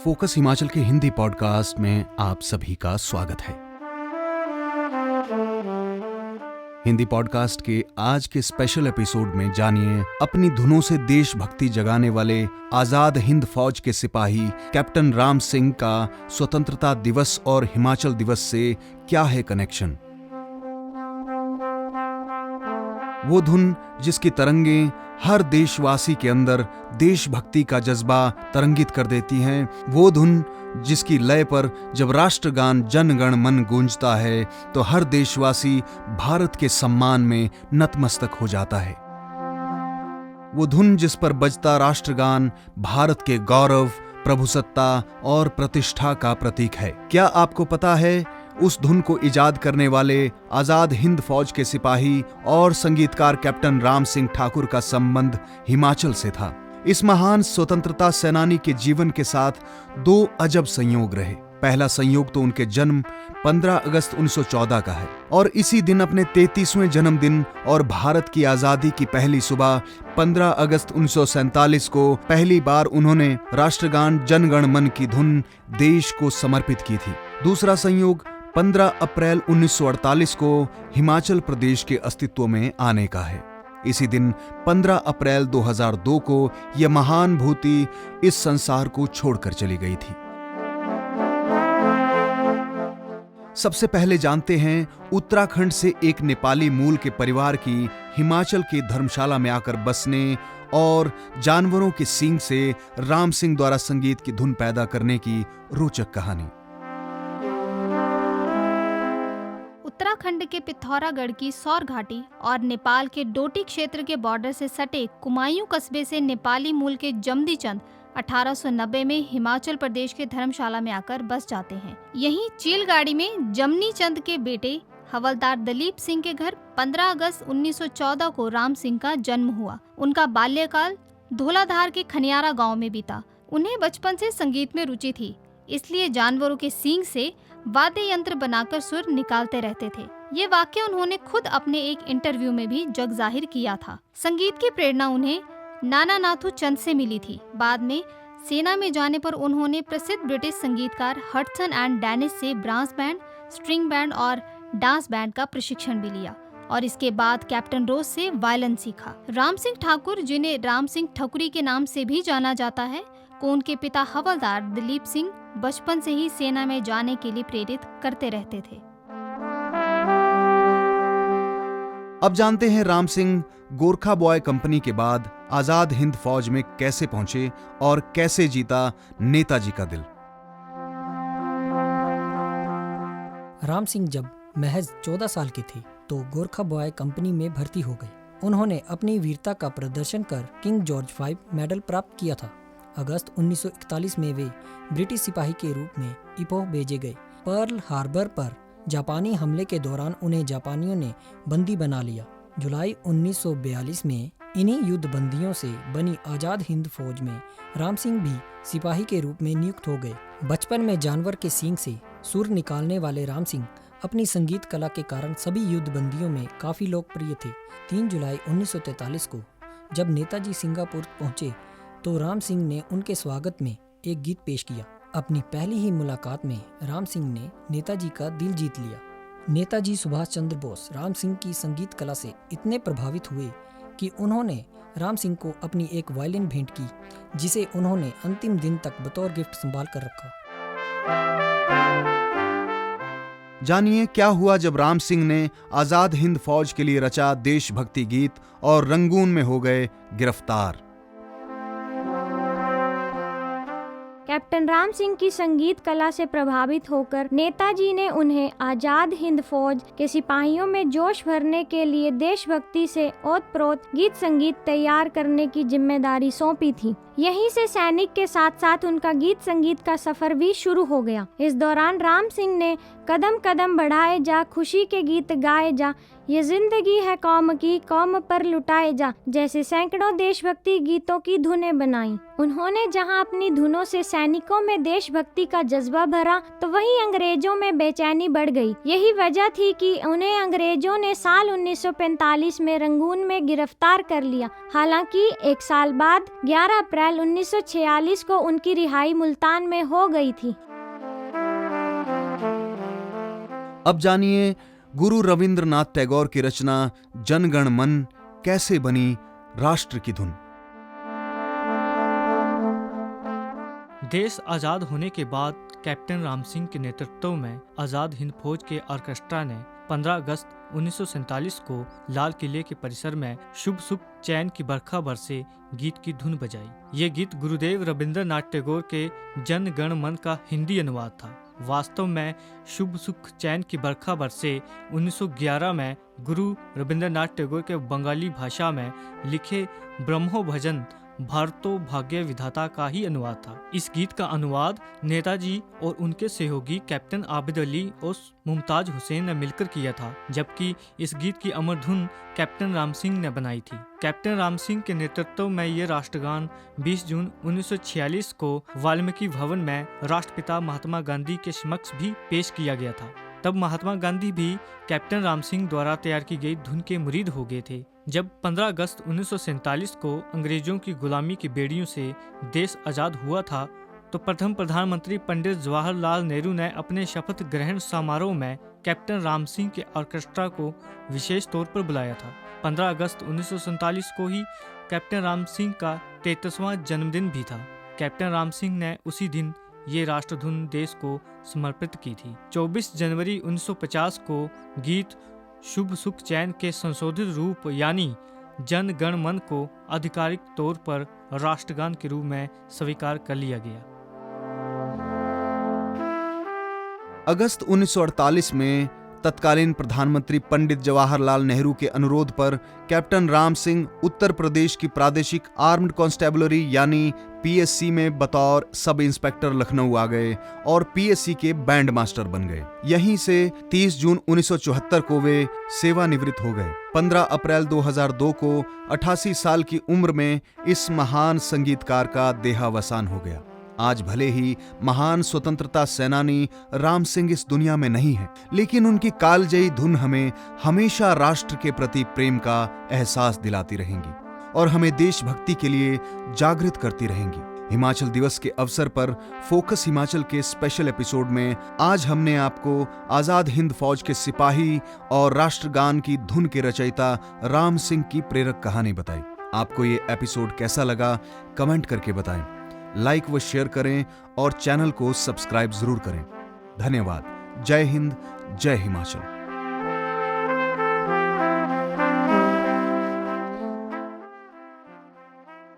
Focus Himachal के Hindi podcast में आप सभी का स्वागत है। हिंदी पॉडकास्ट के आज के स्पेशल एपिसोड में जानिए अपनी धुनों से देशभक्ति जगाने वाले आजाद हिंद फौज के सिपाही कैप्टन राम सिंह का स्वतंत्रता दिवस और हिमाचल दिवस से क्या है कनेक्शन। वो धुन जिसकी तरंगें हर देशवासी के अंदर देशभक्ति का जज्बा तरंगित कर देती हैं, वो धुन जिसकी लय पर जब राष्ट्रगान जन गण मन गूंजता है तो हर देशवासी भारत के सम्मान में नतमस्तक हो जाता है। वो धुन जिस पर बजता राष्ट्रगान भारत के गौरव, प्रभुसत्ता और प्रतिष्ठा का प्रतीक है। क्या आपको पता है उस धुन को इजाद करने वाले आजाद हिंद फौज के सिपाही और संगीतकार कैप्टन राम सिंह ठाकुर का संबंध हिमाचल से था। इस महान स्वतंत्रता सेनानी के जीवन के साथ दो अजब संयोग रहे। पहला संयोग तो उनके जन्म 15 अगस्त 1914 का है और इसी दिन अपने 33वें जन्मदिन और भारत की आजादी की पहली सुबह 15 अगस्त 1947 को पहली बार उन्होंने राष्ट्रगान जन गण मन की धुन देश को समर्पित की थी। दूसरा संयोग 15 अप्रैल 1948 को हिमाचल प्रदेश के अस्तित्व में आने का है। इसी दिन 15 अप्रैल 2002 को यह महान भूति इस संसार को छोड़कर चली गई थी। सबसे पहले जानते हैं उत्तराखंड से एक नेपाली मूल के परिवार की हिमाचल के धर्मशाला में आकर बसने और जानवरों के सींग से राम सिंह द्वारा संगीत की धुन पैदा करने की रोचक कहानी। उत्तराखंड के पिथौरागढ़ की सौर घाटी और नेपाल के डोटी क्षेत्र के बॉर्डर से सटे कुमायूं कस्बे से नेपाली मूल के जमदी चंद 1890 में हिमाचल प्रदेश के धर्मशाला में आकर बस जाते हैं। यहीं चील गाड़ी में जमनी चंद के बेटे हवलदार दलीप सिंह के घर 15 अगस्त 1914 को राम सिंह का जन्म हुआ। उनका बाल्यकाल धौलाधार के खनियारा गांव में बीता। उन्हें बचपन से संगीत में रुचि थी, इसलिए जानवरों के सींग से वाद्य यंत्र बनाकर सुर निकालते रहते थे। ये वाक्य उन्होंने खुद अपने एक इंटरव्यू में भी जग जाहिर किया था। संगीत की प्रेरणा उन्हें नाना नाथू चंद से मिली थी। बाद में सेना में जाने पर उन्होंने प्रसिद्ध ब्रिटिश संगीतकार हडसन एंड डैनिस से ब्रास बैंड, स्ट्रिंग बैंड और डांस बैंड का प्रशिक्षण भी लिया और इसके बाद कैप्टन रोज से वायलिन सीखा। राम सिंह ठाकुर, जिन्हें राम सिंह ठकुरी के नाम से भी जाना जाता है, को उनके पिता हवलदार दलीप सिंह बचपन से ही सेना में जाने के लिए प्रेरित करते रहते थे। अब जानते हैं राम सिंह गोरखा बॉय कंपनी के बाद आजाद हिंद फौज में कैसे पहुंचे और कैसे जीता नेताजी का दिल। राम सिंह जब महज 14 साल के थे तो गोरखा बॉय कंपनी में भर्ती हो गए। उन्होंने अपनी वीरता का प्रदर्शन कर किंग जॉर्ज V मेडल प्राप्त किया था। अगस्त 1941 में वे ब्रिटिश सिपाही के रूप में इपोह भेजे गए। पर्ल हार्बर पर जापानी हमले के दौरान उन्हें जापानियों ने बंदी बना लिया। जुलाई 1942 में इन्हीं युद्ध बंदियों से बनी आजाद हिंद फौज में राम सिंह भी सिपाही के रूप में नियुक्त हो गए। बचपन में जानवर के सींग से सुर निकालने वाले राम सिंह अपनी संगीत कला के कारण सभी युद्ध बंदियों में काफी लोकप्रिय थे। 3 जुलाई 1943 को जब नेताजी सिंगापुर पहुंचे तो राम सिंह ने उनके स्वागत में एक गीत पेश किया। अपनी पहली ही मुलाकात में राम सिंह ने नेताजी का दिल जीत लिया। नेताजी सुभाष चंद्र बोस राम सिंह की संगीत कला से इतने प्रभावित हुए कि उन्होंने राम सिंह को अपनी एक वायलिन भेंट की, जिसे उन्होंने अंतिम दिन तक बतौर गिफ्ट संभाल कर रखा। जानिए क्या हुआ जब राम सिंह ने आजाद हिंद फौज के लिए रचा देशभक्ति गीत और रंगून में हो गए गिरफ्तार। कैप्टन राम सिंह की संगीत कला से प्रभावित होकर नेताजी ने उन्हें आजाद हिंद फौज के सिपाहियों में जोश भरने के लिए देशभक्ति से ओतप्रोत गीत संगीत तैयार करने की जिम्मेदारी सौंपी थी। यहीं से सैनिक के साथ साथ उनका गीत संगीत का सफर भी शुरू हो गया। इस दौरान राम सिंह ने कदम कदम बढ़ाए जा, खुशी के गीत गाए जा, ये जिंदगी है कौम की, कौम पर लुटाए जा, जैसे सैकड़ों देशभक्ति गीतों की धुनें बनाई। उन्होंने जहां अपनी धुनों से सैनिकों में देशभक्ति का जज्बा भरा, तो वहीं अंग्रेजों में बेचैनी बढ़ गई। यही वजह थी कि उन्हें अंग्रेजों ने साल 1945 में रंगून में गिरफ्तार कर लिया। हालांकि एक साल बाद 11 अप्रैल 1946 को उनकी रिहाई मुल्तान में हो गई थी। अब जानिए गुरु रविंद्रनाथ टैगोर की रचना जन गण मन कैसे बनी राष्ट्र की धुन। देश आज़ाद होने के बाद कैप्टन राम सिंह के नेतृत्व में आज़ाद हिंद फौज के ऑर्केस्ट्रा ने 15 अगस्त 1947 को लाल किले के परिसर में शुभ सुख चैन की बरखा बरसे गीत की धुन बजाई। ये गीत गुरुदेव रविंद्रनाथ टैगोर के जन गण मन का हिंदी अनुवाद था। वास्तव में शुभ सुख चैन की बरखा बरसे 1911 में गुरु रविंद्रनाथ टैगोर के बंगाली भाषा में लिखे ब्रह्मो भजन भारतो भाग्य विधाता का ही अनुवाद था। इस गीत का अनुवाद नेताजी और उनके सहयोगी कैप्टन आबिद अली और मुमताज हुसैन ने मिलकर किया था, जबकि इस गीत की अमर धुन कैप्टन राम सिंह ने बनाई थी। कैप्टन राम सिंह के नेतृत्व में ये राष्ट्रगान 20 जून 1946 को वाल्मीकि भवन में राष्ट्रपिता महात्मा गांधी के समक्ष भी पेश किया गया था। तब महात्मा गांधी भी कैप्टन राम सिंह द्वारा तैयार की गई धुन के मुरीद हो गए थे। जब 15 अगस्त 1947 को अंग्रेजों की गुलामी की बेड़ियों से देश आज़ाद हुआ था, तो प्रथम प्रधानमंत्री पंडित जवाहरलाल नेहरू ने अपने शपथ ग्रहण समारोह में कैप्टन राम सिंह के ऑर्केस्ट्रा को विशेष तौर पर बुलाया था। 15 अगस्त 1947 को ही कैप्टन राम सिंह का 33वां जन्मदिन भी था। कैप्टन राम सिंह ने उसी दिन ये राष्ट्रधुन देश को समर्पित की थी। 24 जनवरी 1950 को गीत शुभ सुख चैन के संशोधित रूप यानी जन गण मन को आधिकारिक तौर पर राष्ट्रगान के रूप में स्वीकार कर लिया गया। अगस्त 1948 में तत्कालीन प्रधानमंत्री पंडित जवाहरलाल नेहरू के अनुरोध पर कैप्टन राम सिंह उत्तर प्रदेश की प्रादेशिक आर्म्ड कांस्टेबलरी यानी पीएससी में बतौर सब इंस्पेक्टर लखनऊ आ गए और पीएससी के बैंड मास्टर बन गए। यहीं से 30 जून 1974 को वे सेवानिवृत्त हो गए। 15 अप्रैल 2002 को 88 साल की उम्र में इस महान संगीतकार का देहावसान हो गया। आज भले ही महान स्वतंत्रता सेनानी राम सिंह इस दुनिया में नहीं है, लेकिन उनकी कालजयी धुन हमें हमेशा राष्ट्र के प्रति प्रेम का एहसास दिलाती रहेंगी और हमें देशभक्ति के लिए जागृत करती रहेंगी। हिमाचल दिवस के अवसर पर फोकस हिमाचल के स्पेशल एपिसोड में आज हमने आपको आजाद हिंद फौज के सिपाही और राष्ट्रगान की धुन के रचयिता राम सिंह की प्रेरक कहानी बताई। आपको ये एपिसोड कैसा लगा कमेंट करके बताएं, लाइक व शेयर करें और चैनल को सब्सक्राइब जरूर करें। धन्यवाद। जय हिंद, जय हिमाचल।